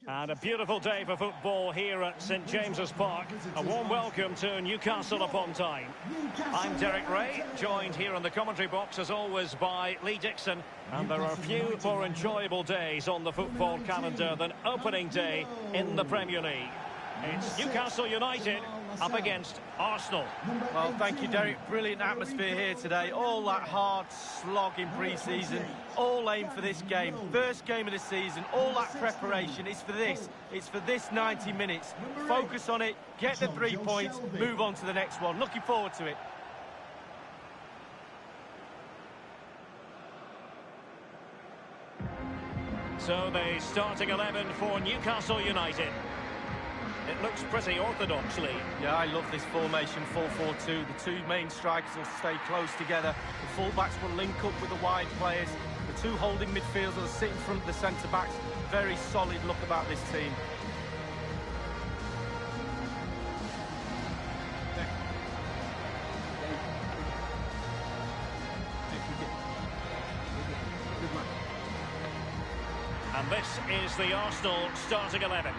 And a beautiful day for football here at St James's Park. A warm welcome to Newcastle upon Tyne. I'm Derek Ray, joined here in the commentary box as always by Lee Dixon. And there are few more enjoyable days on the football calendar than opening day in the Premier League. It's Newcastle United up against Arsenal. Well, thank you, Derek. Brilliant atmosphere here today. All that hard slog in pre-season, all aimed for this game. First game of the season, all that preparation is for this. It's for this 90 minutes. Focus on it, get the 3 points, move on to the next one. Looking forward to it. So the starting 11 for Newcastle United. It looks pretty orthodox, Lee. Yeah, I love this formation, 4-4-2. The two main strikers will stay close together. The full-backs will link up with the wide players. The two holding midfielders will sit in front of the centre-backs. Very solid look about this team. And this is the Arsenal starting 11.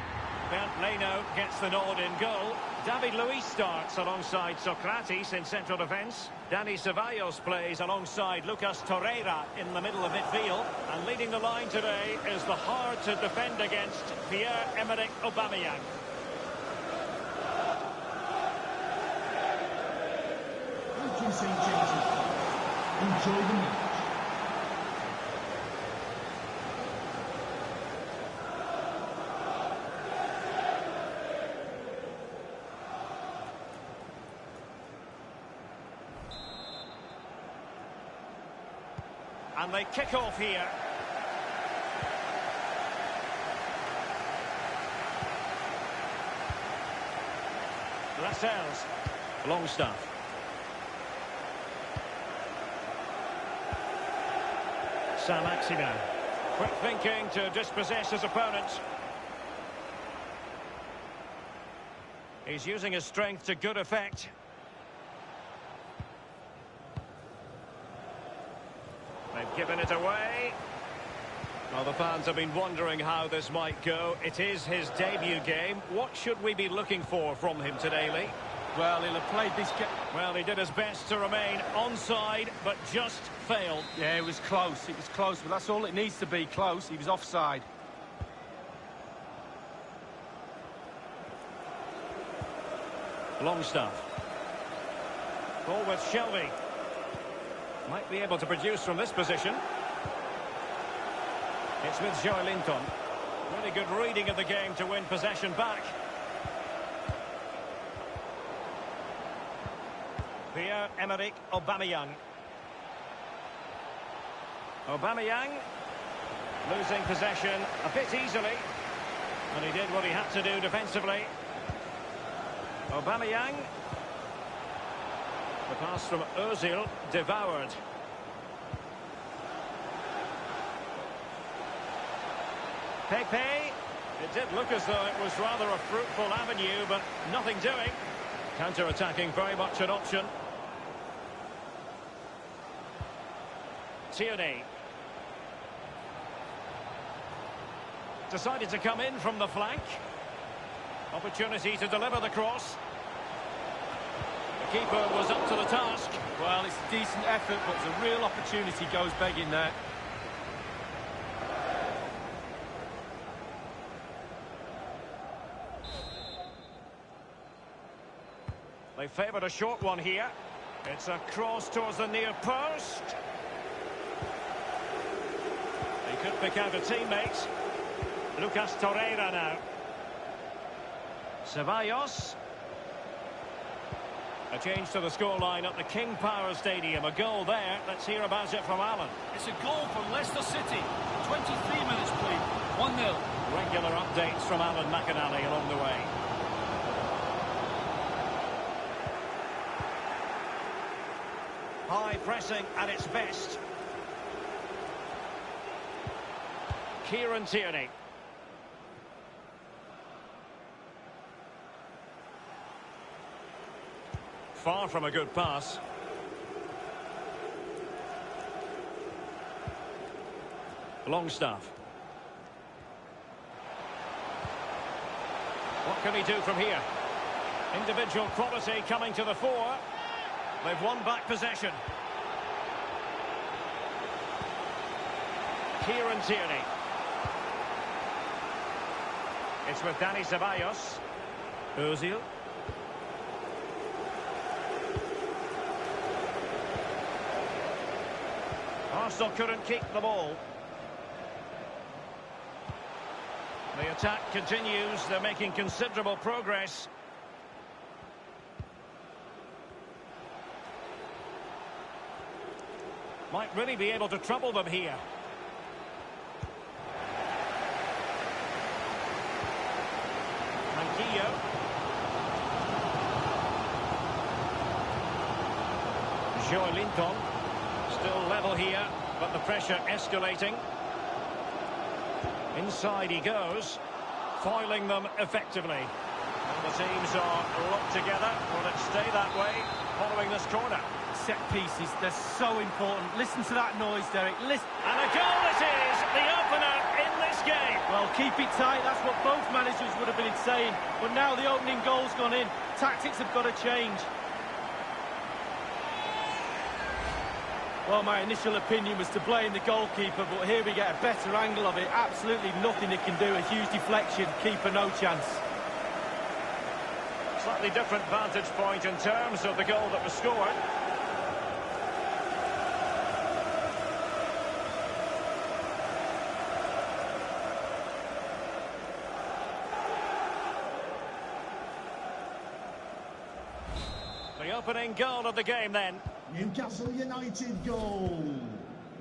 Bernd Leno gets the nod in goal. David Luiz starts alongside Socrates in central defence. Dani Ceballos plays alongside Lucas Torreira in the middle of midfield. And leading the line today is the hard-to-defend against Pierre-Emerick Aubameyang. Thank you, St. James's Park. Enjoy the match. And they kick off here. Lascelles. Longstaff. Saint-Maximin. Quick thinking to dispossess his opponent. He's using his strength to good effect. They've given it away. Well, the fans have been wondering how this might go. It is his debut game. What should we be looking for from him today, Lee? Well, he'll have played this game. Well, he did his best to remain onside, but just failed. Yeah, it was close, but that's all it needs to be, close. He was offside. Longstaff. Ball with Shelby. Might be able to produce from this position. It's with Joe Linton. Really good reading of the game to win possession back. Pierre-Emerick Aubameyang. Aubameyang losing possession a bit easily. And he did what he had to do defensively. Aubameyang. The pass from Ozil, devoured. Pepe. It did look as though it was rather a fruitful avenue, but nothing doing. Counter-attacking, very much an option. Tierney. Decided to come in from the flank. Opportunity to deliver the cross. The keeper was up to the task. Well, it's a decent effort, but the real opportunity goes begging there. They favoured a short one here. It's a cross towards the near post. He could pick out a teammate. Lucas Torreira now. Ceballos. A change to the scoreline at the King Power Stadium. A goal there. Let's hear about it from Alan. It's a goal from Leicester City. 23 minutes played. 1-0. Regular updates from Alan McInally along the way. High pressing at its best. Kieran Tierney. Far from a good pass. Longstaff. What can he do from here? Individual quality coming to the fore. They've won back possession. Kieran Tierney. It's with Dani Ceballos. Ozil. Arsenal couldn't keep the ball. The attack continues. They're making considerable progress. Might really be able to trouble them here. Manquillo. Joelinton. Still level here, but the pressure escalating. Inside he goes, foiling them effectively. And the teams are locked together. Will it stay that way following this corner? Set pieces, they're so important. Listen to that noise, Derek. Listen. And a goal it is, the opener in this game. Well, keep it tight. That's what both managers would have been saying. But now the opening goal's gone in. Tactics have got to change. Well, my initial opinion was to blame the goalkeeper, but here we get a better angle of it. Absolutely nothing he can do. A huge deflection. Keeper, no chance. Slightly different vantage point in terms of the goal that was scored. The opening goal of the game then. Newcastle United goal.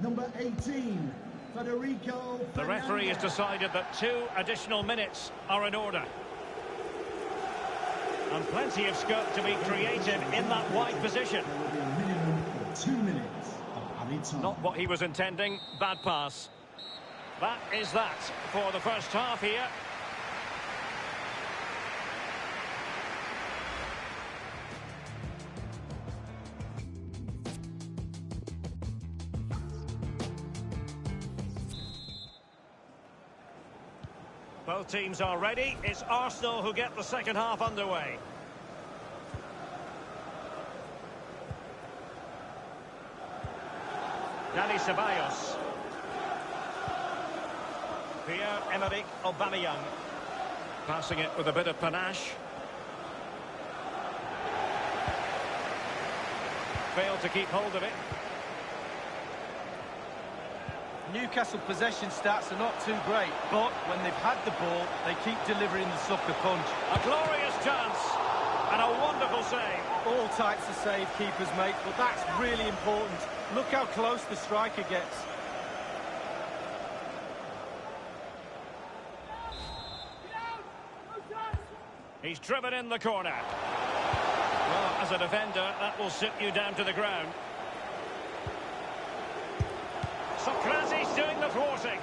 Number 18, Federico Fernandez. The referee has decided that 2 additional minutes are in order. And plenty of scope to be created in that wide position. There will be a minimum of 2 minutes of added time. Not what he was intending. Bad pass. That is that for the first half here. Both teams are ready. It's Arsenal who get the second half underway. Dani Ceballos. Pierre-Emerick Aubameyang. Passing it with a bit of panache. Failed to keep hold of it. Newcastle possession stats are not too great, but when they've had the ball, they keep delivering the sucker punch. A glorious chance and a wonderful save. All types of save keepers make, but that's really important. Look how close the striker gets. He's driven in the corner. Well, as a defender, that will sit you down to the ground. Socrates doing the thwarting.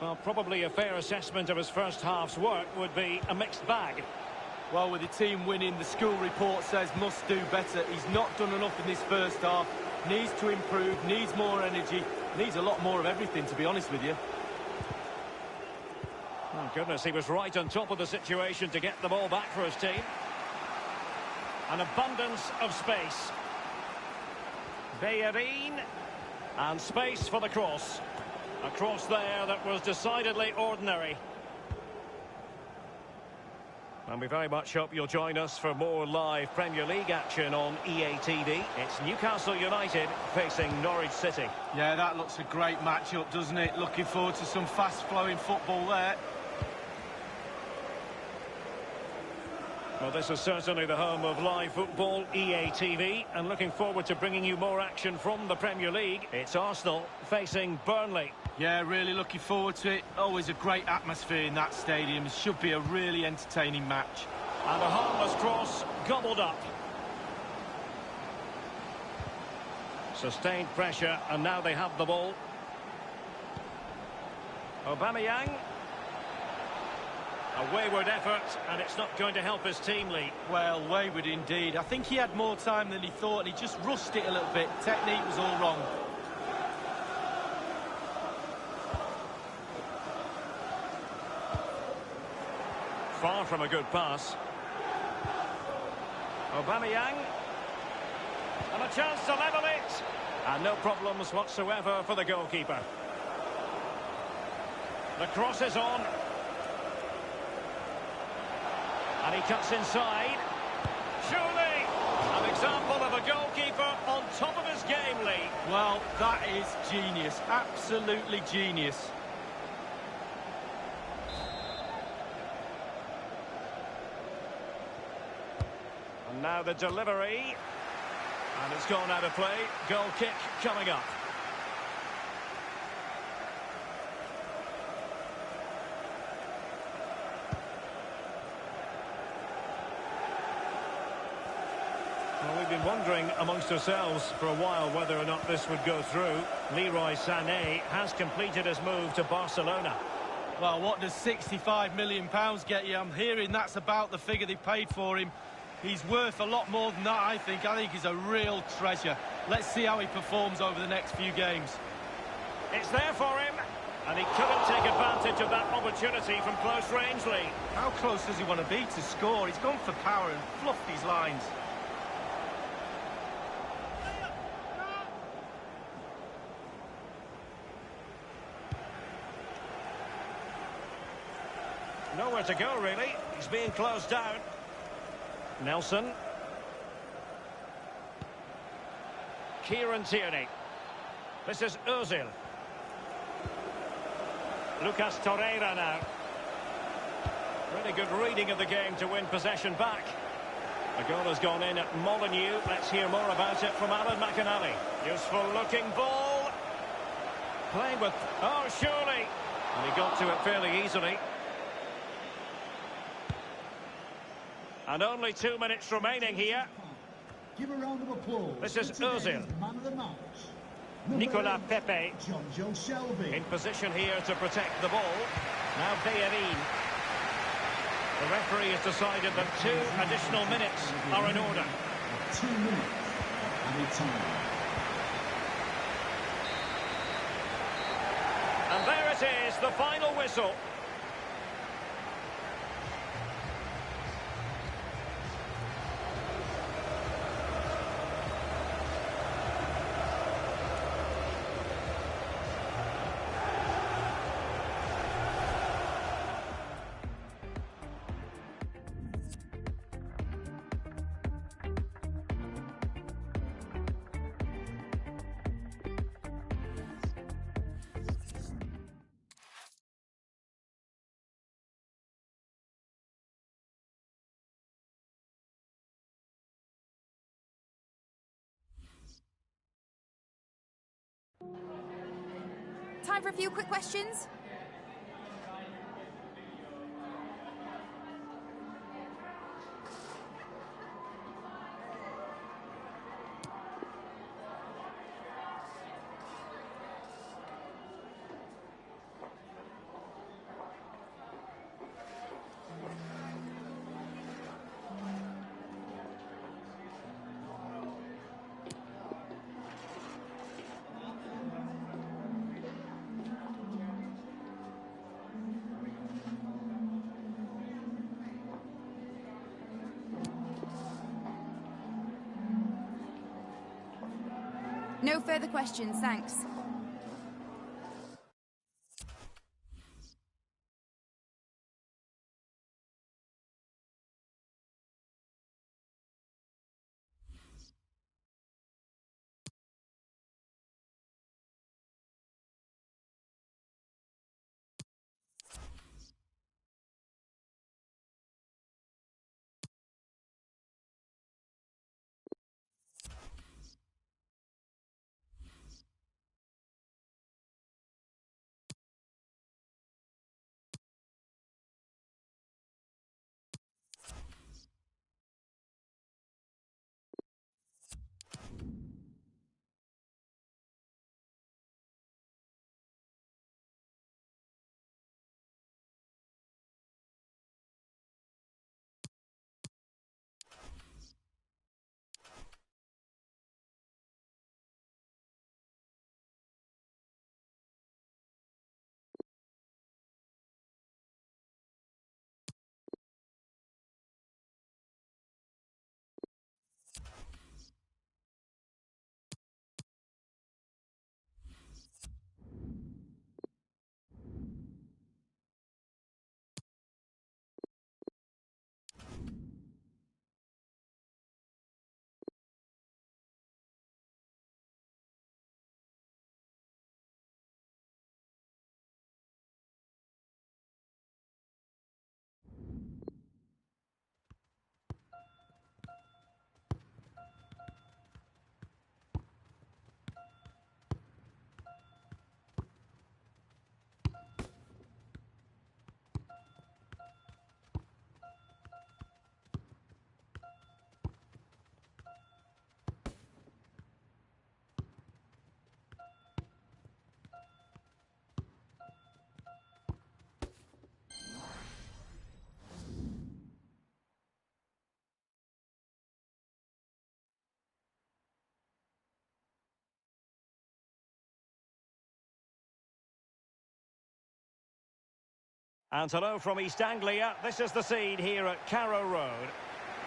Well, probably a fair assessment of his first half's work would be a mixed bag. Well, with the team winning, the school report says must do better. He's not done enough in this first half. Needs to improve, needs more energy, needs a lot more of everything, to be honest with you. Oh, goodness, he was right on top of the situation to get the ball back for his team. An abundance of space. Bellerin. And space for the cross. A cross there that was decidedly ordinary. And we very much hope you'll join us for more live Premier League action on EA TV. It's Newcastle United facing Norwich City. Yeah, that looks a great matchup, doesn't it? Looking forward to some fast-flowing football there. Well, this is certainly the home of live football, EA TV, and looking forward to bringing you more action from the Premier League. It's Arsenal facing Burnley. Yeah, really looking forward to it. Always a great atmosphere in that stadium. It should be a really entertaining match. And a harmless cross gobbled up. Sustained pressure, and now they have the ball. Aubameyang. A wayward effort, and it's not going to help his team, Lee. Well, wayward indeed. I think he had more time than he thought, and he just rushed it a little bit. Technique was all wrong. Far from a good pass. Aubameyang. And a chance to level it. And no problems whatsoever for the goalkeeper. The cross is on. And he cuts inside. Surely, an example of a goalkeeper on top of his game, Lee. Well, that is genius. Absolutely genius. And now the delivery. And it's gone out of play. Goal kick coming up. Well, we've been wondering amongst ourselves for a while whether or not this would go through. Leroy Sané has completed his move to Barcelona. Well, what does £65 million get you? I'm hearing that's about the figure they paid for him. He's worth a lot more than that, I think. I think he's a real treasure. Let's see how he performs over the next few games. It's there for him, and he couldn't take advantage of that opportunity from close range, Lee. How close does he want to be to score? He's gone for power and fluffed these lines. Nowhere to go, really. He's being closed down. Nelson. Kieran Tierney. This is Ozil. Lucas Torreira now. Really good reading of the game to win possession back. The goal has gone in at Molineux. Let's hear more about it from Alan McInally. Useful looking ball. Playing with... Oh, surely. And he got to it fairly easily. And only 2 minutes remaining here. Give a round of applause. This is Ozil. Man of the match. Nicolas Pepe. Jonjo Shelby. In position here to protect the ball. Now Bellerin. The referee has decided that 2 additional minutes are in order. 2 minutes of added time. And there it is, the final whistle. Time for a few quick questions. No further questions, thanks. And hello from East Anglia. This is the scene here at Carrow Road.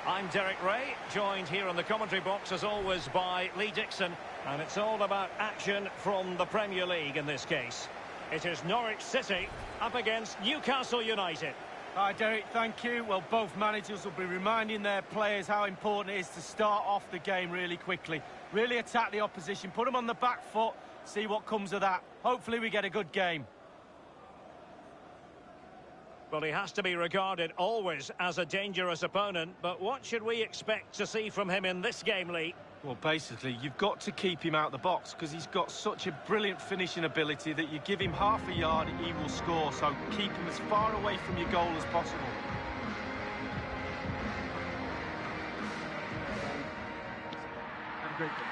I'm Derek Ray, joined here in the commentary box as always by Lee Dixon. And it's all about action from the Premier League in this case. It is Norwich City up against Newcastle United. Hi, Derek, thank you. Well, both managers will be reminding their players how important it is to start off the game really quickly. Really attack the opposition, put them on the back foot, see what comes of that. Hopefully we get a good game. Well, he has to be regarded always as a dangerous opponent, but what should we expect to see from him in this game, Lee? Well, basically, you've got to keep him out the box because he's got such a brilliant finishing ability that you give him half a yard, he will score. So keep him as far away from your goal as possible. Have a great day.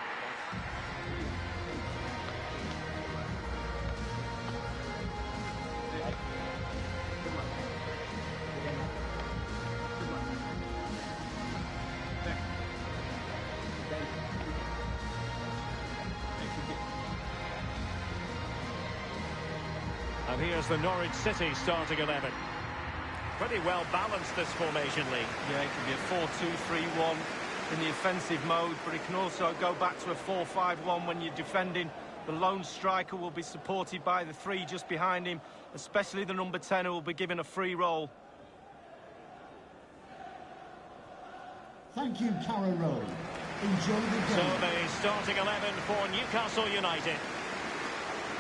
And here's the Norwich City starting 11. Pretty well balanced, this formation, Lee. Yeah, it can be a 4-2-3-1 in the offensive mode, but it can also go back to a 4-5-1 when you're defending. The lone striker will be supported by the three just behind him, especially the number 10 who will be given a free roll. Thank you, Carrow Road. Enjoy the game. So the starting 11 for Newcastle United.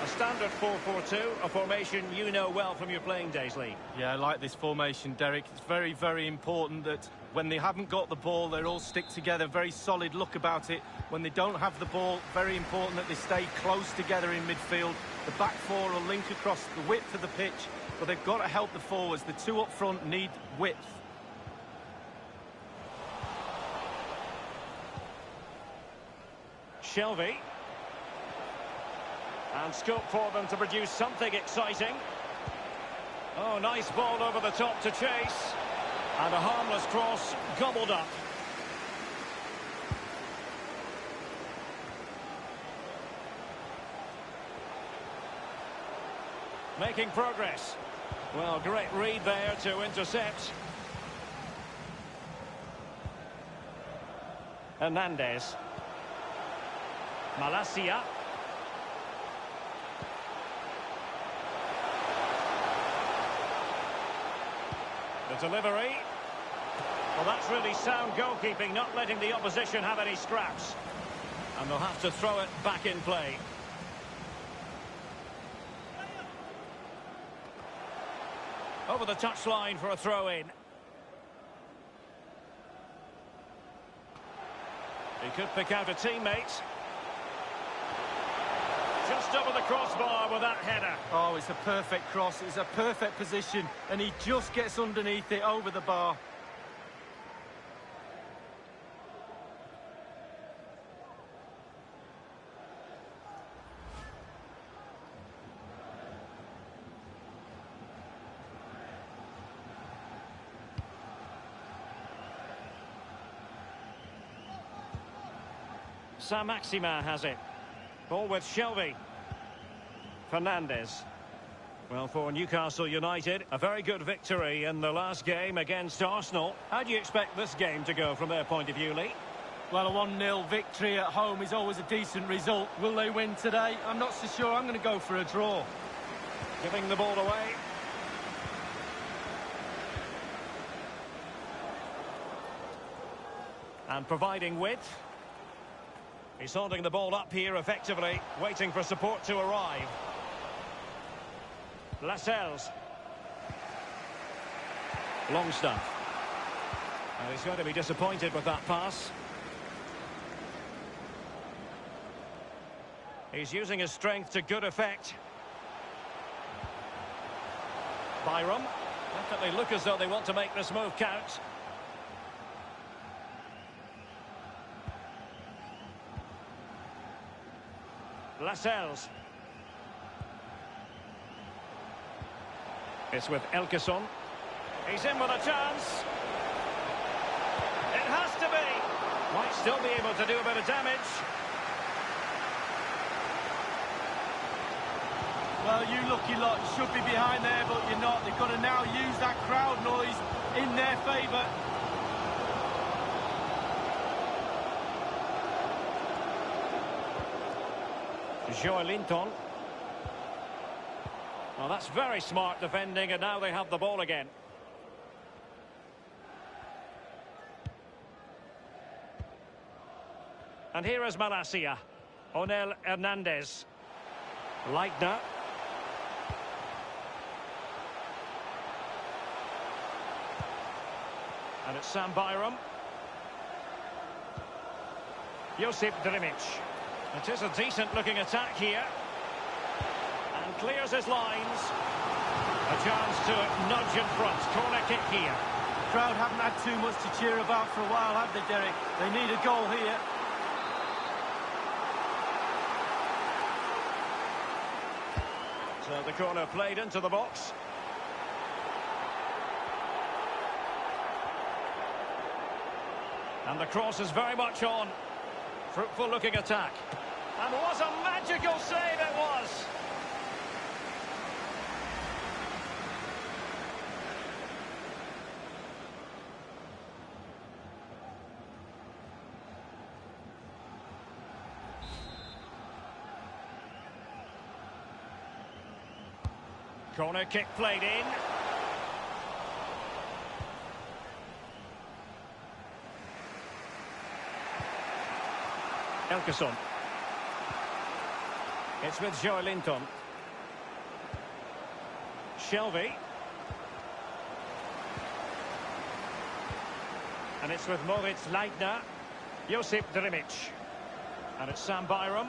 A standard 4-4-2, a formation you know well from your playing days, Lee. Yeah, I like this formation, Derek. It's very, very important that when they haven't got the ball, they all stick together. Very solid look about it. When they don't have the ball, very important that they stay close together in midfield. The back four will link across the width of the pitch, but they've got to help the forwards. The two up front need width. Shelvey. And scope for them to produce something exciting. Oh, nice ball over the top to chase. And a harmless cross gobbled up. Making progress. Well, great read there to intercept. Hernandez. Malacia. The delivery. Well, that's really sound goalkeeping, not letting the opposition have any scraps. And they'll have to throw it back in play. Over the touchline for a throw-in. He could pick out a teammate. Just over the crossbar with that header. Oh, it's a perfect cross. It's a perfect position, and he just gets underneath it over the bar. Saint-Maximin has it. Ball with Shelvey. Fernandez. Well, for Newcastle United, a very good victory in the last game against Arsenal. How do you expect this game to go from their point of view, Lee? Well, a 1-0 victory at home is always a decent result. Will they win today? I'm not so sure. I'm going to go for a draw. Giving the ball away. And providing width. He's holding the ball up here effectively, waiting for support to arrive. Lascelles. Longstaff. And he's going to be disappointed with that pass. He's using his strength to good effect. Byram. Definitely look as though they want to make this move count. Lascelles. It's with Elkeson. He's in with a chance. It has to be. Might still be able to do a bit of damage. Well, you lucky lot, you should be behind there, but you're not. They've got to now use that crowd noise in their favour. Joelinton. Well, that's very smart defending, and now they have the ball again. And here is Malacia. Onel Hernandez. Leitner. And it's Sam Byram. Josip Drimic. It is a decent-looking attack here. And clears his lines. A chance to nudge in front. Corner kick here. The crowd haven't had too much to cheer about for a while, have they, Derek? They need a goal here. So the corner played into the box. And the cross is very much on. Fruitful looking attack. And what a magical save it was! Corner kick played in. Elkeson. It's with Joelinton. Shelby. And it's with Moritz Leitner. Josip Drimic. And it's Sam Byram.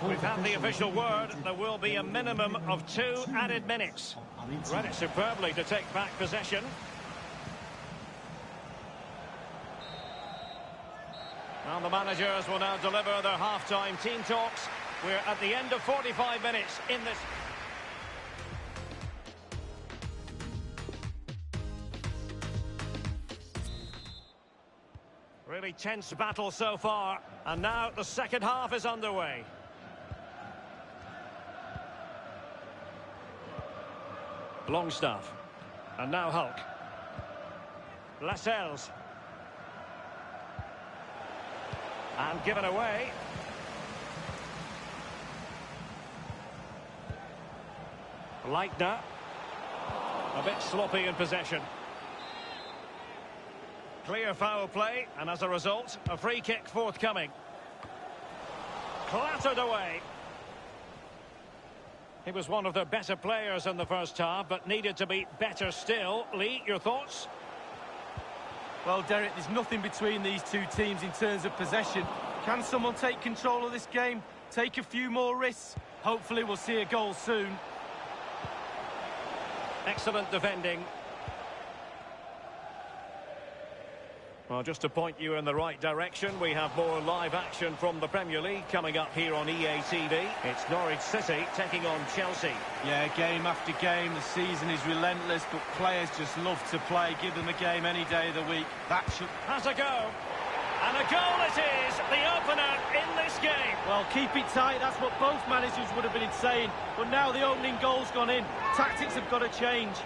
We've had the official word. There will be a minimum of 2 added minutes. Read it superbly to take back possession. And the managers will now deliver their half-time team talks. We're at the end of 45 minutes in this. Really tense battle so far. And now the second half is underway. Longstaff. And now Hulk. Lascelles. And given away. Leitner. A bit sloppy in possession. Clear foul play, and as a result, a free kick forthcoming. Clattered away. He was one of their better players in the first half, but needed to be better still. Lee, your thoughts? Well, Derek, there's nothing between these two teams in terms of possession. Can someone take control of this game? Take a few more risks? Hopefully we'll see a goal soon. Excellent defending. Well, just to point you in the right direction, we have more live action from the Premier League coming up here on EA TV. It's Norwich City taking on Chelsea. Yeah, game after game, the season is relentless, but players just love to play. Give them a game any day of the week. That should... Has a go. And a goal it is, the opener in this game. Well, keep it tight, that's what both managers would have been saying. But now the opening goal's gone in. Tactics have got to change.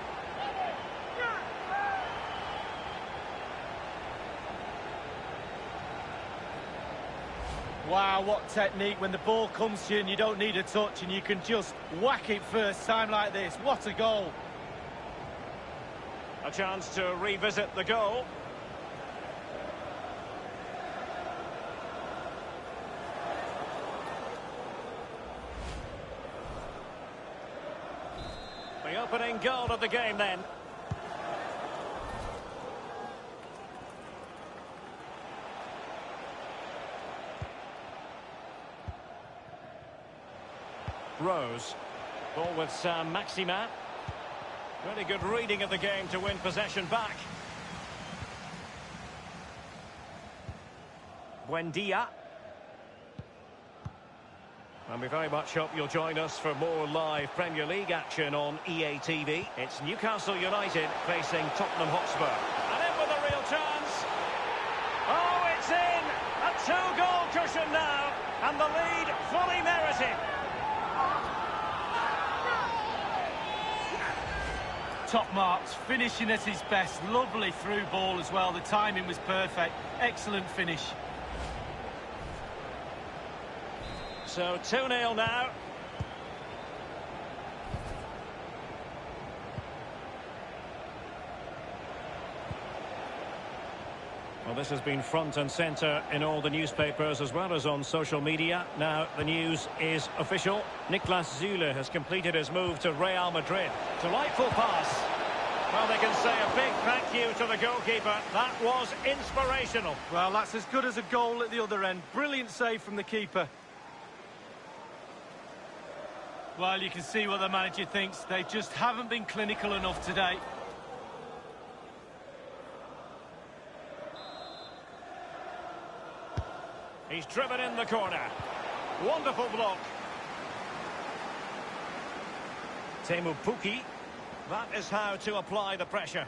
Wow, what technique when the ball comes to you and you don't need a touch and you can just whack it first time like this. What a goal. A chance to revisit the goal. The opening goal of the game then. Rose. Ball with Maximin. Really good reading of the game to win possession back. Buendia. And we very much hope you'll join us for more live Premier League action on EA TV. It's Newcastle United facing Tottenham Hotspur. And in with a real chance. Oh, it's in! A 2-goal cushion now. And the lead fully merited. top marks, finishing at his best. Lovely through ball as well. The timing was perfect. Excellent finish. So 2-0 now. Well, this has been front and centre in all the newspapers as well as on social media. Now the news is official. Niklas Süle has completed his move to Real Madrid. Delightful pass. Well, they can say a big thank you to the goalkeeper. That was inspirational. Well, that's as good as a goal at the other end. Brilliant save from the keeper. Well, you can see what the manager thinks. They just haven't been clinical enough today. He's driven in the corner. Wonderful block. Teemu Pukki. That is how to apply the pressure.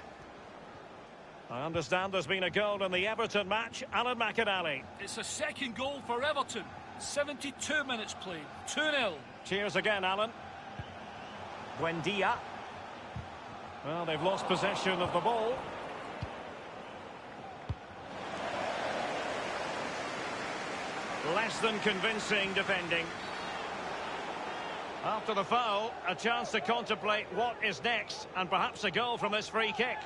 I understand there's been a goal in the Everton match. Alan McInally. It's a second goal for Everton. 72 minutes played. 2-0. Cheers again, Alan. Buendia. Well, they've lost possession of the ball. Less than convincing defending. After the foul, a chance to contemplate what is next, and perhaps a goal from this free kick.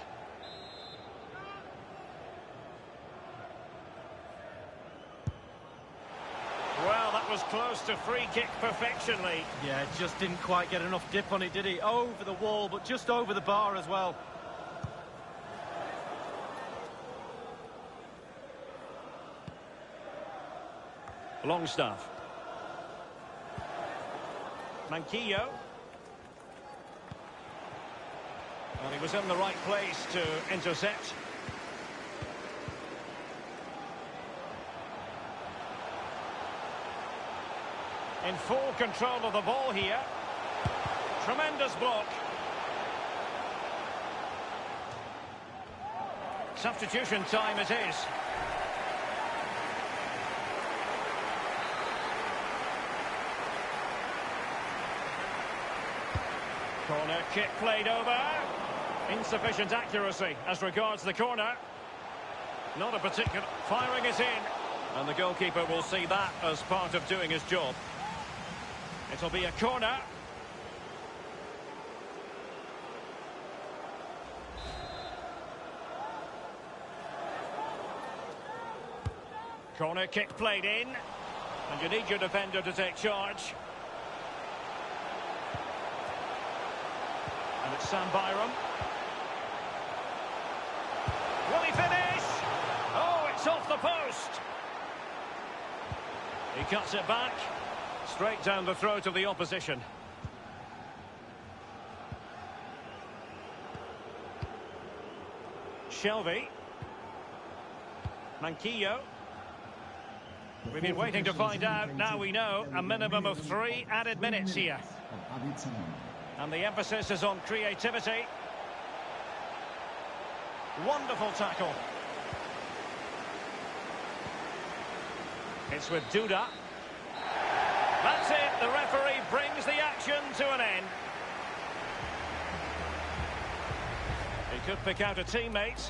Well, that was close to free kick perfection, Lee. Yeah, just didn't quite get enough dip on it, did he? Over the wall, but just over the bar as well. Longstaff. Manquillo. Well, he was in the right place to intercept. In full control of the ball here. Tremendous block. Substitution time it is. Corner kick played over. Insufficient accuracy as regards the corner. Not a particular... Firing it in. And the goalkeeper will see that as part of doing his job. It'll be a corner. Corner kick played in. And you need your defender to take charge. And it's Sam Byram. Will he finish? Oh, it's off the post. He cuts it back. Straight down the throat of the opposition. Shelby. Manquillo. We've been waiting to find out. Now we know a minimum of 3 added minutes here. And the emphasis is on creativity. Wonderful tackle. It's with Duda. That's it. The referee brings the action to an end. He could pick out a teammate.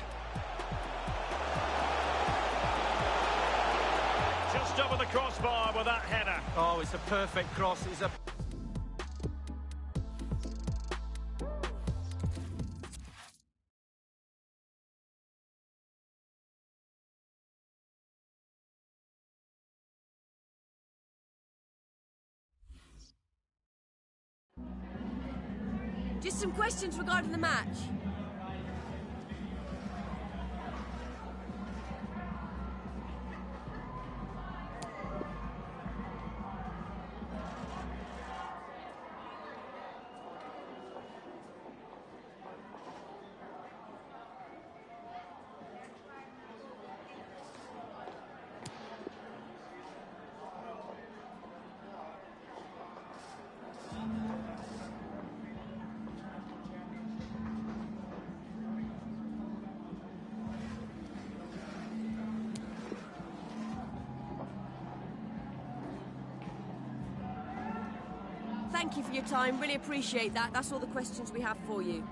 Just over the crossbar with that header. Oh, it's a perfect cross. It's a... Just some questions regarding the match. Thank you for your time. Really appreciate that. That's all the questions we have for you.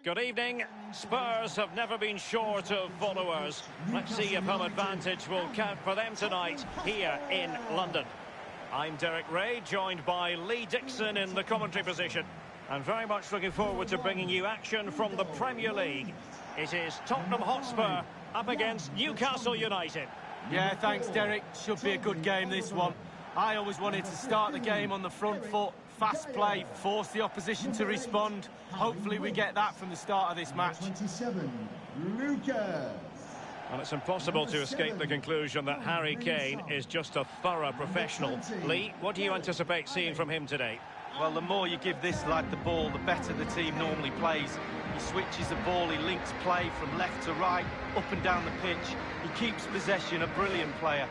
Good evening. Spurs have never been short of followers. Let's see if home advantage will count for them tonight here in London. I'm Derek Ray, joined by Lee Dixon in the commentary position. I'm very much looking forward to bringing you action from the Premier League. It is Tottenham Hotspur up against Newcastle United. Yeah, thanks, Derek. Should be a good game, this one. I always wanted to start the game on the front foot, fast play, force the opposition to respond. Hopefully we get that from the start of this match. 27, Lucas. Well, it's impossible to escape the conclusion that Harry Kane is just a thorough professional. Lee, what do you anticipate seeing from him today? Well, the more you give this lad the ball, the better the team normally plays. He switches the ball, he links play from left to right, up and down the pitch. He keeps possession, a brilliant player.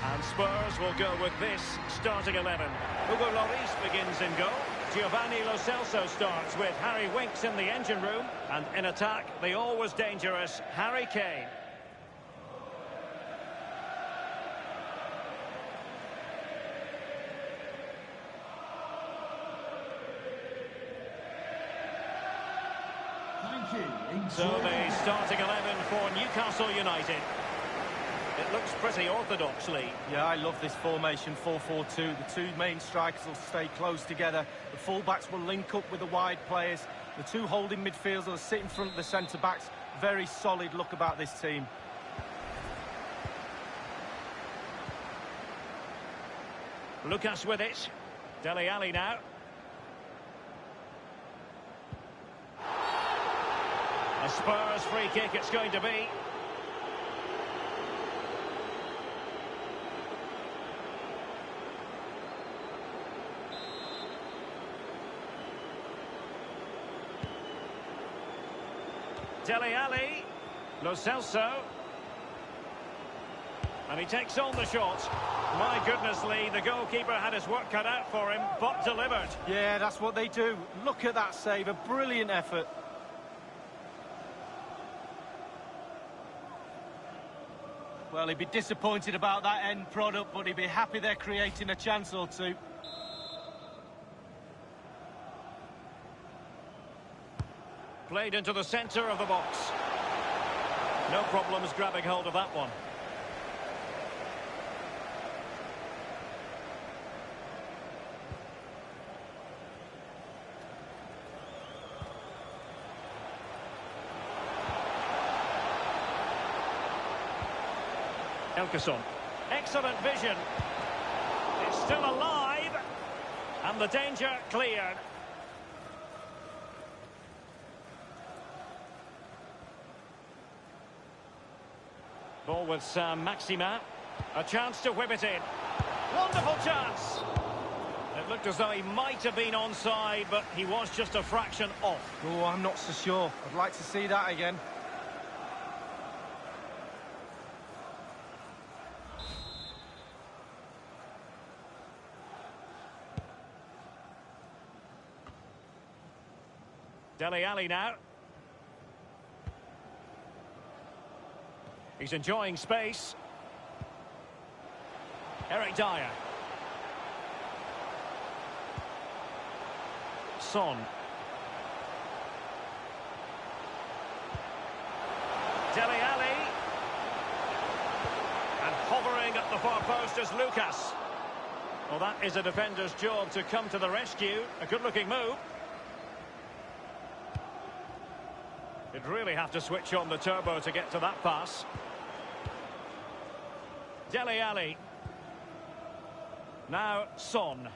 And Spurs will go with this starting 11. Hugo Lloris begins in goal. Giovanni Lo Celso starts with Harry Winks in the engine room. And in attack, the always dangerous Harry Kane. Thank you. So the starting 11 for Newcastle United. It looks pretty orthodox, Lee. Yeah, I love this formation, 4-4-2. The two main strikers will stay close together. The full-backs will link up with the wide players. The two holding midfielders will sit in front of the centre-backs. Very solid look about this team. Lucas with it. Dele Alli now. A Spurs free kick it's going to be. Dele Alli, Lo Celso, and he takes on the shot. My goodness, Lee, the goalkeeper had his work cut out for him, but delivered. Yeah, that's what they do. Look at that save, a brilliant effort. Well, he'd be disappointed about that end product, but he'd be happy they're creating a chance or two. Played into the centre of the box. No problems grabbing hold of that one. Elkeson. Excellent vision. It's still alive. And the danger cleared. Ball with Sam Maxima. A chance to whip it in. Wonderful chance. It looked as though he might have been onside, but he was just a fraction off. Oh, I'm not so sure. I'd like to see that again. Dele Alli now. He's enjoying space. Eric Dyer. Son. Dele Alli. And hovering at the far post is Lucas. Well, that is a defender's job to come to the rescue. A good-looking move. You'd really have to switch on the turbo to get to that pass. Dele Alli. Now Son.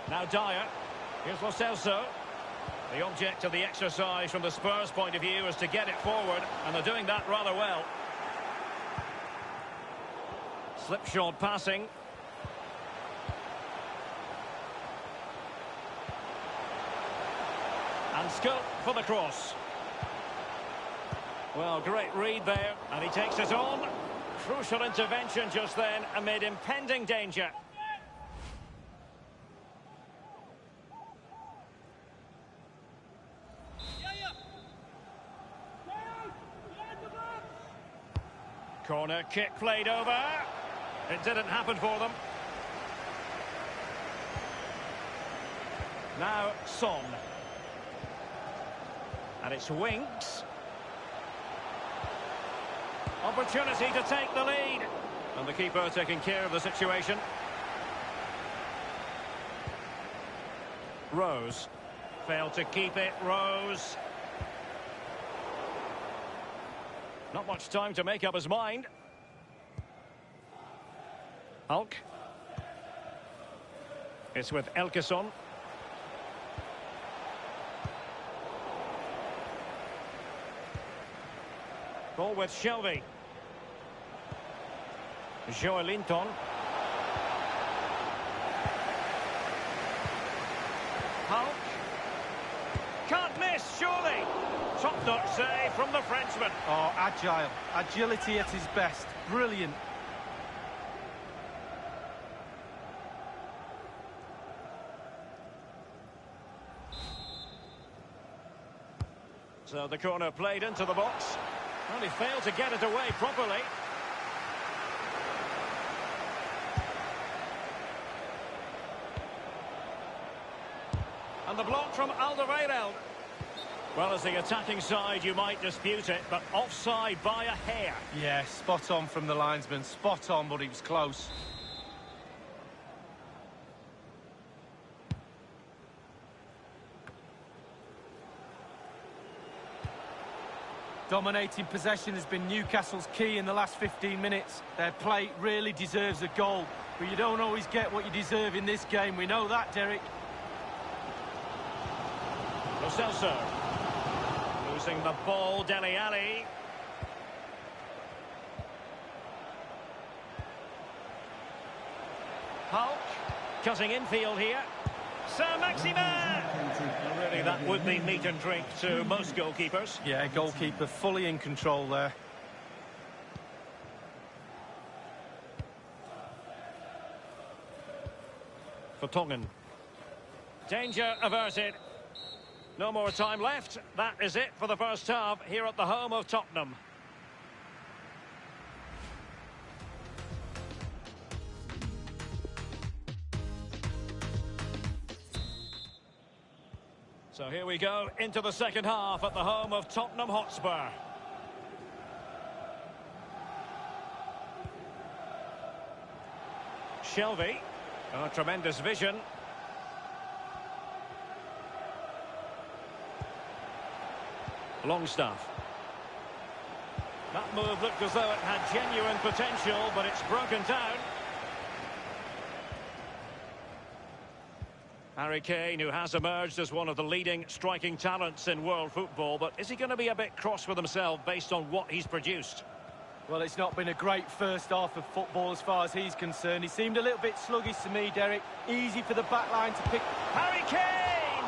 Now Dyer. Here's Lo Celso. The object of the exercise from the Spurs point of view is to get it forward, and they're doing that rather well. Slipshod passing. And scope for the cross. Well, great read there, and he takes it on. Crucial intervention just then amid impending danger. Corner kick played over. It didn't happen for them. Now Son. And it's Winks. Opportunity to take the lead. And the keeper taking care of the situation. Rose. Failed to keep it. Rose. Not much time to make up his mind. Hulk. It's with Elkeson. Ball with Shelby. Joelinton. Hulk. Can't miss, surely. Top-notch save from the Frenchman. Oh, agile. Agility at his best. Brilliant. So the corner played into the box. Well, he failed to get it away properly. And the block from Alderweireld. Well, as the attacking side, you might dispute it, but offside by a hair. Yeah, spot on from the linesman. Spot on, but he was close. Dominating possession has been Newcastle's key in the last 15 minutes. Their play really deserves a goal, but you don't always get what you deserve in this game. We know that, Derek. Lo Celso. Losing the ball, Dele Alli. Hulk. Cutting infield here. Saint-Maximin! Well, really, that would be meat and drink to most goalkeepers. Yeah, goalkeeper fully in control there. Vertonghen. Danger averted. No more time left. That is it for the first half here at the home of Tottenham. So here we go into the second half at the home of Tottenham Hotspur. Shelby. Oh, tremendous vision. Longstaff. That move looked as though it had genuine potential, but it's broken down. Harry Kane, who has emerged as one of the leading striking talents in world football, but is he going to be a bit cross with himself based on what he's produced? Well, it's not been a great first half of football as far as he's concerned. He seemed a little bit sluggish to me, Derek. Easy for the back line to pick. Harry Kane!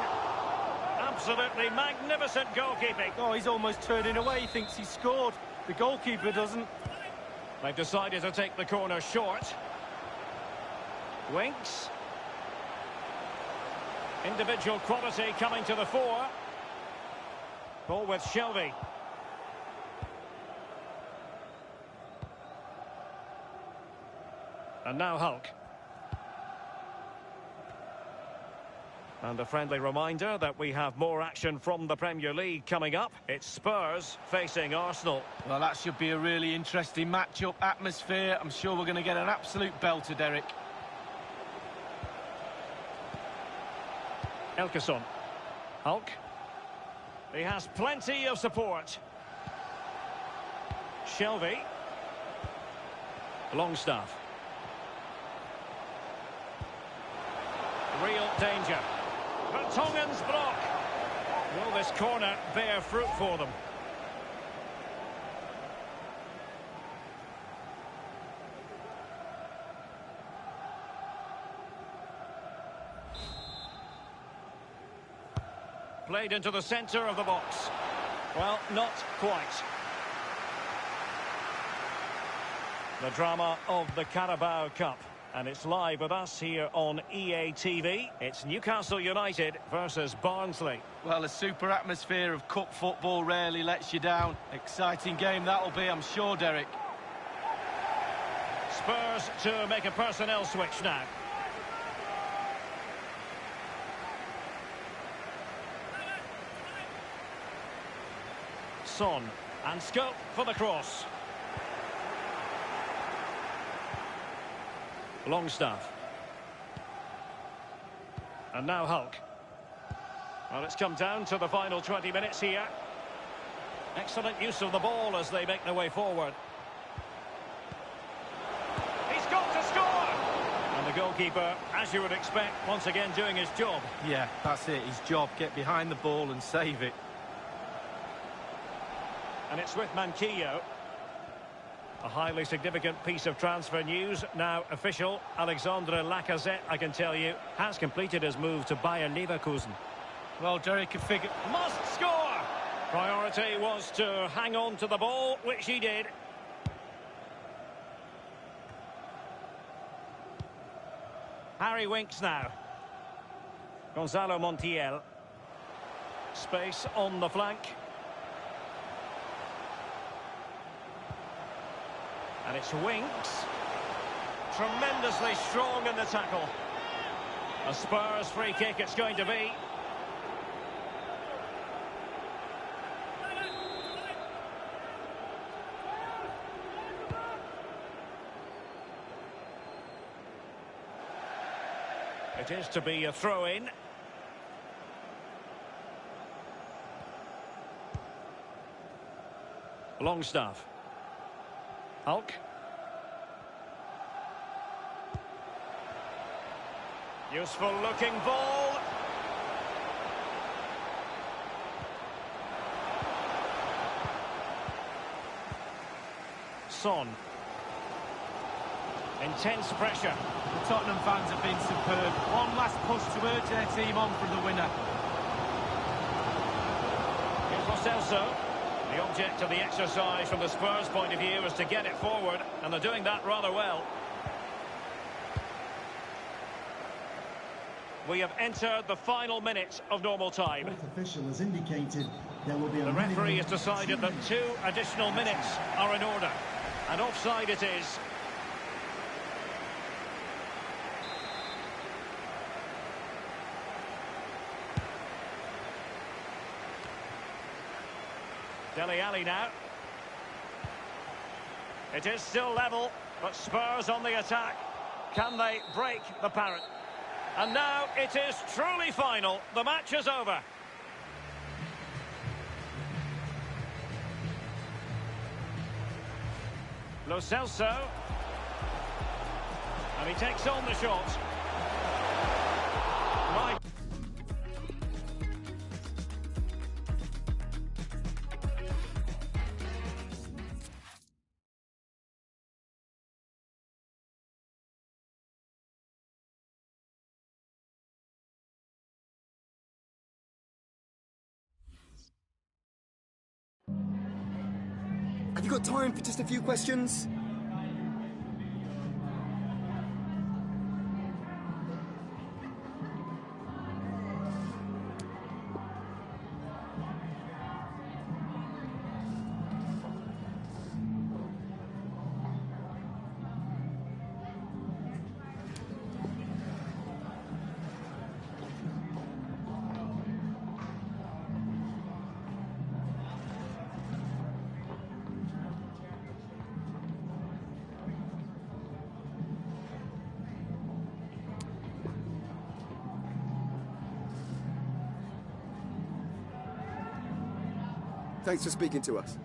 Absolutely magnificent goalkeeping. Oh, he's almost turning away. He thinks he scored. The goalkeeper doesn't. They've decided to take the corner short. Winks. Individual quality coming to the fore. Ball with Shelby. And now Hulk. And a friendly reminder that we have more action from the Premier League coming up. It's Spurs facing Arsenal. Well, that should be a really interesting matchup. Atmosphere. I'm sure we're going to get an absolute belter, Derek. Elkeson. Hulk. He has plenty of support. Shelby. Longstaff. Real danger. Vertonghen's block. Will this corner bear fruit for them? Played into the centre of the box. Well, not quite. The drama of the Carabao Cup. And it's live with us here on EA TV. It's Newcastle United versus Barnsley. Well, a super atmosphere of cup football rarely lets you down. Exciting game that'll be, I'm sure, Derek. Spurs to make a personnel switch now. Son, and scope for the cross. Longstaff. And now Hulk. Well, it's come down to the final 20 minutes here. Excellent use of the ball as they make their way forward. He's got to score! And the goalkeeper, as you would expect, once again doing his job. Yeah, that's it, his job. Get behind the ball and save it. And it's with Manquillo. A highly significant piece of transfer news, now official. Alexandre Lacazette, I can tell you, has completed his move to Bayern Leverkusen. Well, Derek can figure... Must score! Priority was to hang on to the ball, which he did. Harry Winks now. Gonzalo Montiel. Space on the flank. And it's Winks. Tremendously strong in the tackle. A Spurs free kick it's going to be. It is to be a throw-in. Longstaff. Hulk. Useful looking ball. Son. Intense pressure. The Tottenham fans have been superb. One last push to urge their team on for the winner. Here's Lo Celso. The object of the exercise from the Spurs point of view is to get it forward, and they're doing that rather well. We have entered the final minutes of normal time. Fourth official has indicated there will be a The referee has minimum of decided 2 that minutes. 2 additional minutes are in order. And offside it is. Dele Alli now. It is still level, but Spurs on the attack. Can they break the parrot? And now it is truly final. The match is over. Lo Celso. And he takes on the shot. Right. Have you got time for just a few questions? Thanks for speaking to us.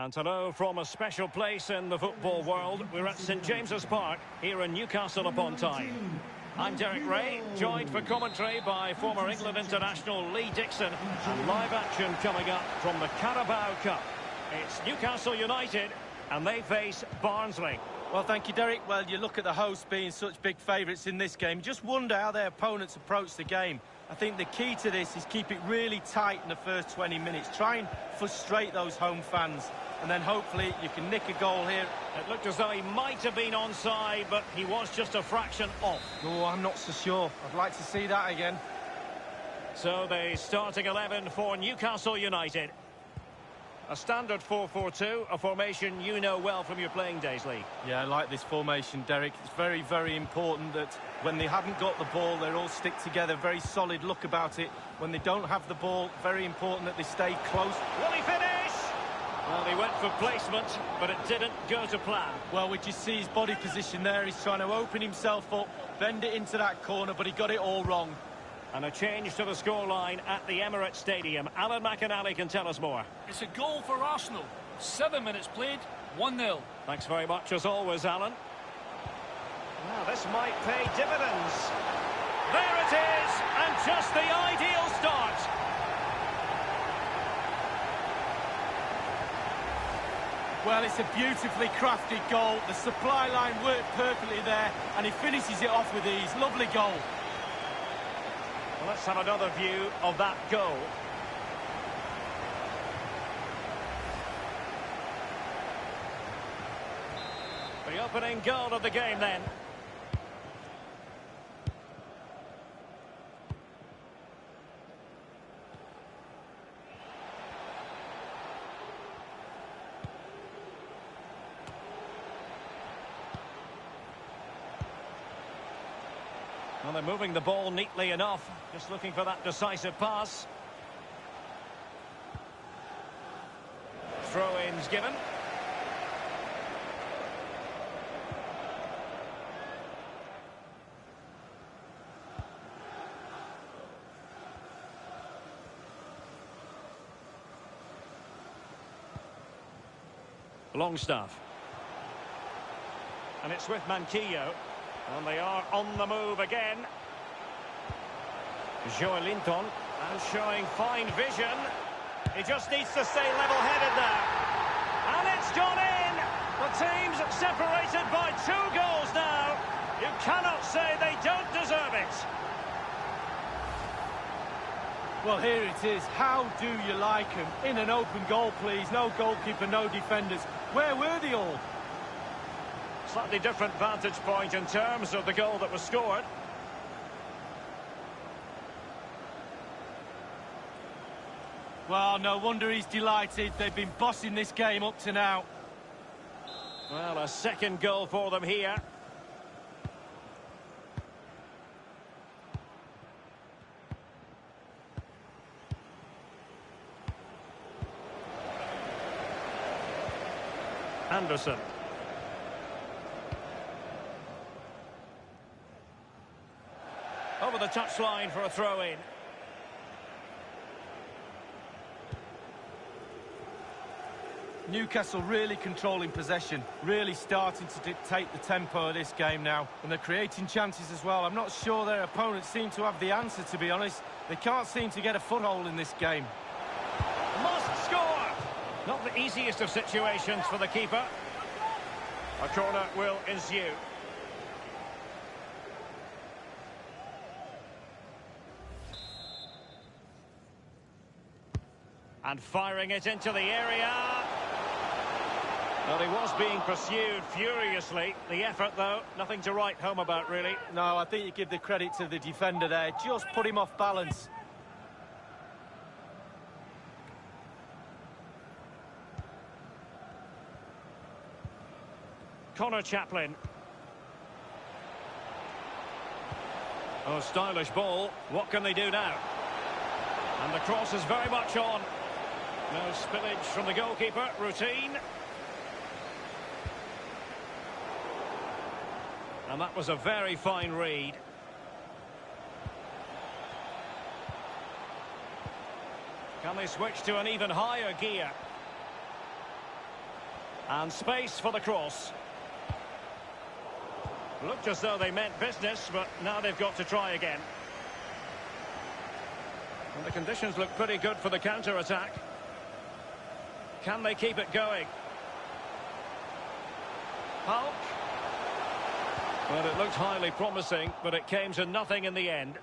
And hello from a special place in the football world. We're at St James's Park here in Newcastle upon Tyne. I'm Derek Ray, joined for commentary by former England international Lee Dixon, and live action coming up from the Carabao Cup. It's Newcastle United and they face Barnsley. Well, thank you, Derek. Well, you look at the hosts being such big favourites in this game. You just wonder how their opponents approach the game. I think the key to this is keep it really tight in the first 20 minutes. Try and frustrate those home fans. And then hopefully you can nick a goal here. It looked as though he might have been onside, but he was just a fraction off. Oh, I'm not so sure. I'd like to see that again. So the starting 11 for Newcastle United. A standard 4-4-2, a formation you know well from your playing days, Lee. Yeah, I like this formation, Derek. It's very, very important that when they haven't got the ball, they all stick together. Very solid look about it. When they don't have the ball, very important that they stay close. Will he finish? Well, he went for placement, but it didn't go to plan. Well, we just see his body position there. He's trying to open himself up, bend it into that corner, but he got it all wrong. And a change to the scoreline at the Emirates Stadium. Alan McInally can tell us more. It's a goal for Arsenal. 7 minutes played, 1-0. Thanks very much, as always, Alan. Now, this might pay dividends. There it is, and just the ideal start. Well, it's a beautifully crafted goal. The supply line worked perfectly there, and he finishes it off with ease. Lovely goal. Well, let's have another view of that goal. The opening goal of the game, then. Well, they're moving the ball neatly enough. Just looking for that decisive pass. Throw-ins given. Longstaff. And it's with Manquillo. And they are on the move again. Joelinton, and showing fine vision. He just needs to stay level-headed now. And it's gone in! The team's separated by 2 goals now. You cannot say they don't deserve it. Well, here it is. How do you like him? In an open goal, please. No goalkeeper, no defenders. Where were they all? Slightly different vantage point in terms of the goal that was scored. Well, no wonder he's delighted. They've been bossing this game up to now. Well, a second goal for them here. Anderson. Over the touchline for a throw-in. Newcastle really controlling possession, really starting to dictate the tempo of this game now. And they're creating chances as well. I'm not sure their opponents seem to have the answer, to be honest. They can't seem to get a foothold in this game. Must score! Not the easiest of situations for the keeper. A corner will ensue. And firing it into the area. Well, he was being pursued furiously. The effort, though, nothing to write home about, really. No, I think you give the credit to the defender there. Just put him off balance. Connor Chaplin. Oh, stylish ball. What can they do now? And the cross is very much on. No spillage from the goalkeeper. Routine. And that was a very fine read. Can they switch to an even higher gear? And space for the cross. Looked as though they meant business, but now they've got to try again. And the conditions look pretty good for the counter-attack. Can they keep it going? Hulk. Well, it looked highly promising, but it came to nothing in the end.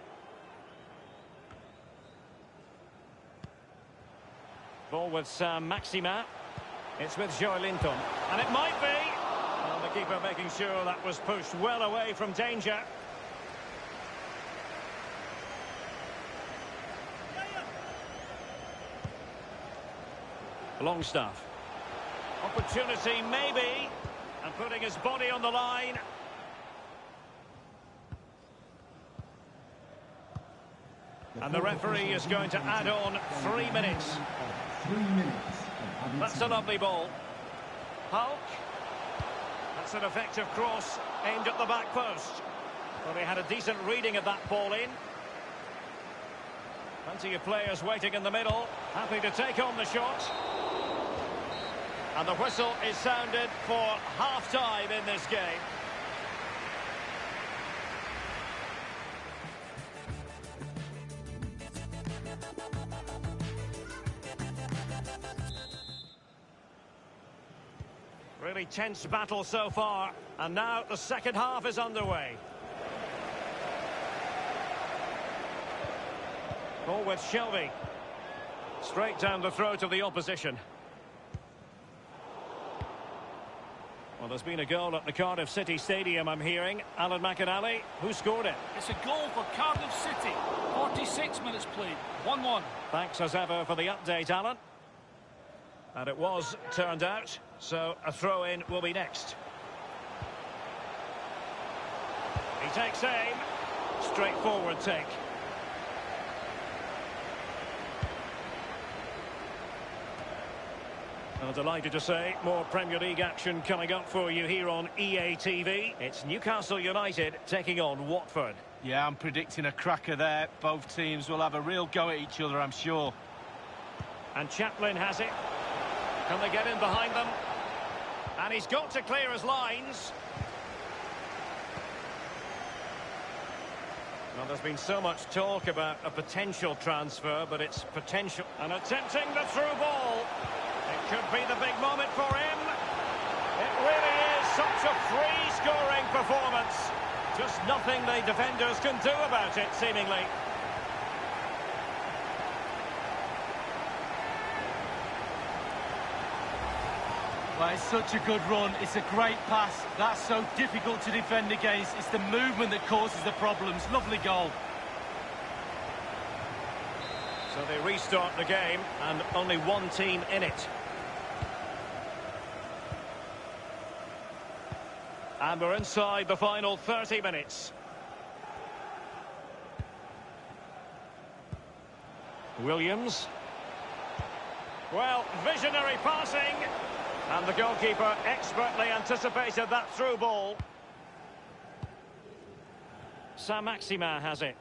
Ball with Maximin. It's with Joelinton. And it might be. Well, the keeper making sure that was pushed well away from danger. Longstaff. Opportunity, maybe. And putting his body on the line. And the referee is going to add on 3 minutes. 3 minutes. That's a lovely ball. Hulk. That's an effective cross aimed at the back post. Well, they had a decent reading of that ball in. Plenty of players waiting in the middle. Happy to take on the shot. And the whistle is sounded for half-time in this game. Really tense battle so far, and now the second half is underway. Ball with Shelby. Straight down the throat of the opposition. Well, there's been a goal at the Cardiff City Stadium, I'm hearing. Alan McInally, who scored it? It's a goal for Cardiff City. 46 minutes played. 1-1. Thanks as ever for the update, Alan. And it was turned out, so a throw-in will be next. He takes aim. Straightforward take. Well, delighted to say, more Premier League action coming up for you here on EA TV. It's Newcastle United taking on Watford. Yeah, I'm predicting a cracker there. Both teams will have a real go at each other, I'm sure. And Chaplin has it. Can they get in behind them? And he's got to clear his lines. Well, there's been so much talk about a potential transfer, but it's potential. And attempting the through ball. It could be the big moment for him. It really is such a free-scoring performance. Just nothing the defenders can do about it, seemingly. Well, it's such a good run. It's a great pass. That's so difficult to defend against. It's the movement that causes the problems. Lovely goal. So they restart the game, and only one team in it. And we're inside the final 30 minutes. Williams. Well, visionary passing. And the goalkeeper expertly anticipated that through ball. Maximin has it.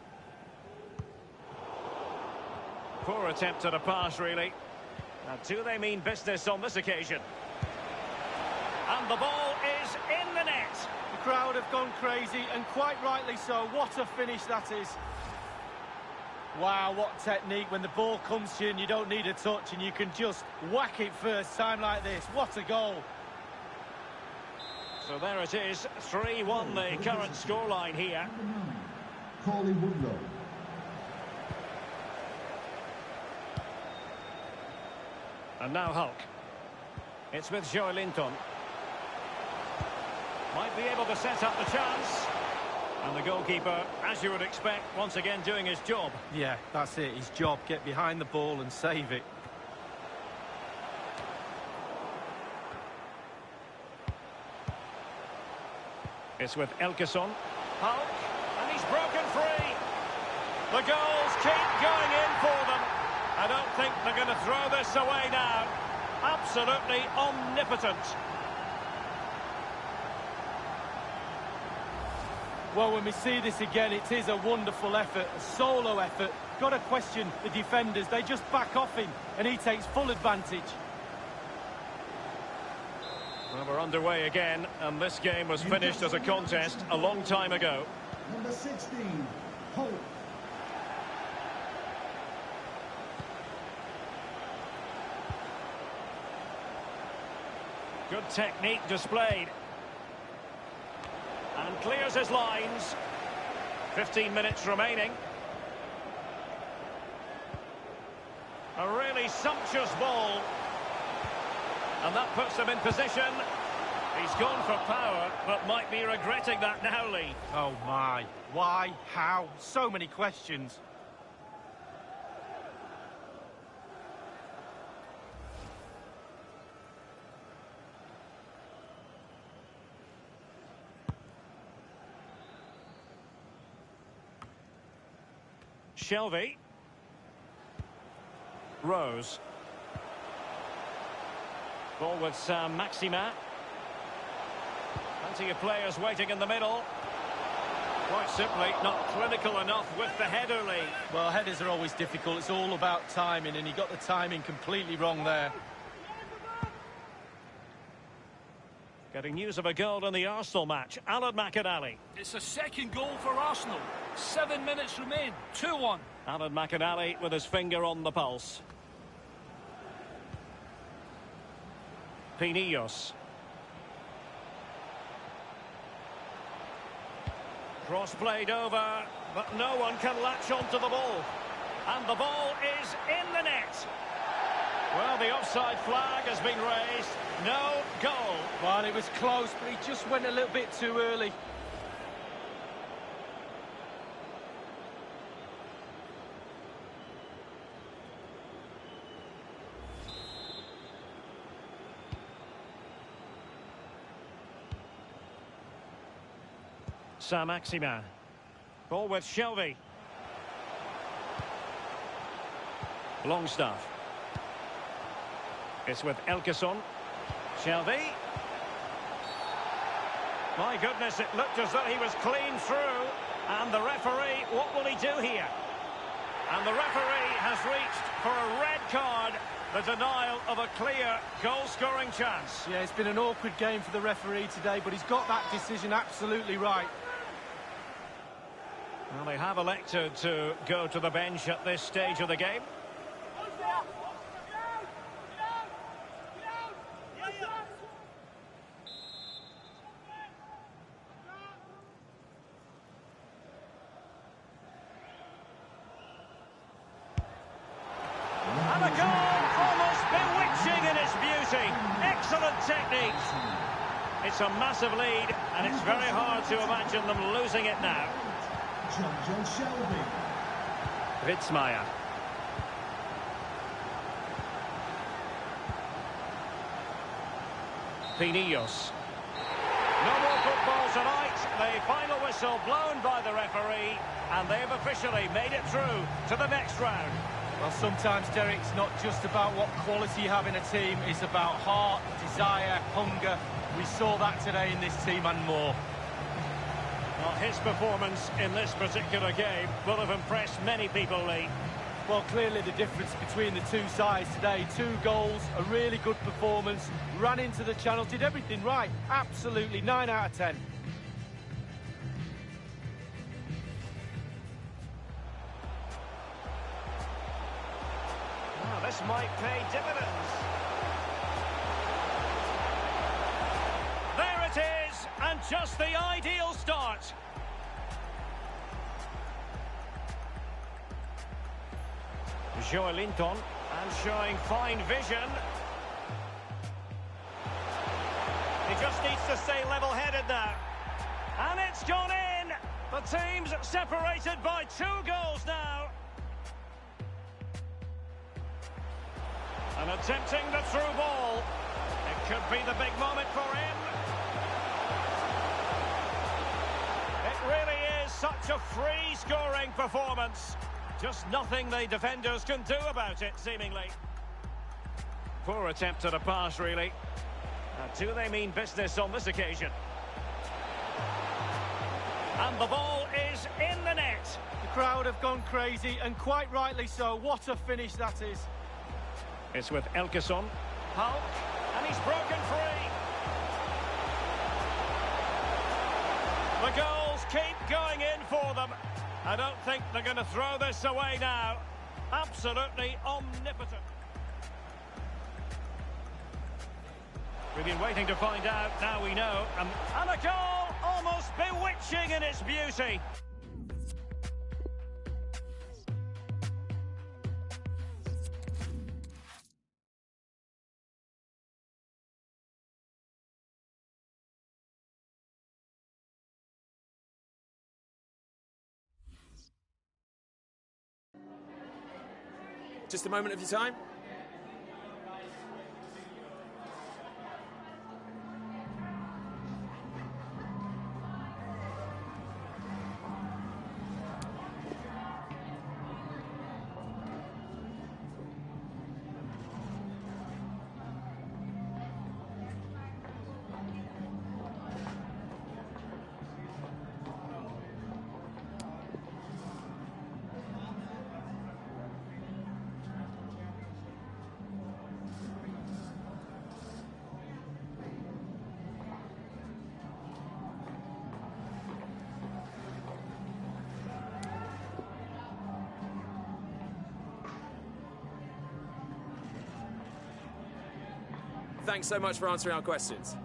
Poor attempt at a pass, really. Now, do they mean business on this occasion? And the ball is in the net. The crowd have gone crazy, and quite rightly so. What a finish that is. Wow, what technique. When the ball comes to you and you don't need a touch and you can just whack it first time like this. What a goal. So there it is, 3-1 the current scoreline here. Coley Woodrow. And now Hulk. It's with Joelinton. Might be able to set up the chance. And the goalkeeper, as you would expect, once again doing his job. Yeah, that's it, his job. Get behind the ball and save it. It's with Elkison. Hulk, and he's broken free. The goals keep going in for them. I don't think they're going to throw this away now. Absolutely omnipotent. Well, when we see this again, it is a wonderful effort, a solo effort. Got to question the defenders. They just back off him, and he takes full advantage. Well, we're underway again, and this game was finished as a contest a long time ago. Number 16, Hope. Good technique displayed. And clears his lines. 15 minutes remaining. A really sumptuous ball. And that puts him in position. He's gone for power, but might be regretting that now, Lee. Oh my, why, how, so many questions. Shelby. Rose. Ball with Maximin. Plenty of players waiting in the middle. Quite simply, not clinical enough with the header, Lee. Well, headers are always difficult. It's all about timing, and he got the timing completely wrong there. Getting news of a goal in the Arsenal match. Alan McInally. It's a second goal for Arsenal. 7 minutes remain. 2-1. Alan McInally with his finger on the pulse. Pinillos. Cross played over, but no one can latch onto the ball. And the ball is in the net. Well, the offside flag has been raised. No goal. Well, it was close, but he just went a little bit too early. Maximin. Ball with Shelby. Longstaff. It's with Elkeson. Shelby. My goodness, it looked as though he was clean through. And the referee, what will he do here? And the referee has reached for a red card. The denial of a clear goal-scoring chance. Yeah, it's been an awkward game for the referee today, but he's got that decision absolutely right. Well, they have elected to go to the bench at this stage of the game. And a goal, almost bewitching in its beauty. Excellent technique. It's a massive lead, and it's very hard to imagine them losing it now. John Shelby. Ritzmaier. Pinillos. No more football tonight. The final whistle blown by the referee, and they've officially made it through to the next round. Well, sometimes, Derek, it's not just about what quality you have in a team. It's about heart, desire, hunger. We saw that today in this team and more. Well, his performance in this particular game will have impressed many people, Lee. Well, clearly the difference between the two sides today. 2 goals, a really good performance, ran into the channel, did everything right. Absolutely, 9 out of 10. Well, this might pay dividends. There it is, and just the ideal start. Joelinton, and showing fine vision. He just needs to stay level-headed now. And it's gone in! The team's separated by 2 goals now. And attempting the through ball. It could be the big moment for him. It really is such a free-scoring performance. Just nothing the defenders can do about it, seemingly. Poor attempt at a pass, really. Now, do they mean business on this occasion? And the ball is in the net. The crowd have gone crazy, and quite rightly so. What a finish that is. It's with Elkeson. Hulk, and he's broken free. The goals keep going in for them. I don't think they're going to throw this away now. Absolutely omnipotent. We've been waiting to find out, now we know. And a goal, almost bewitching in its beauty. Just a moment of your time. Thanks so much for answering our questions.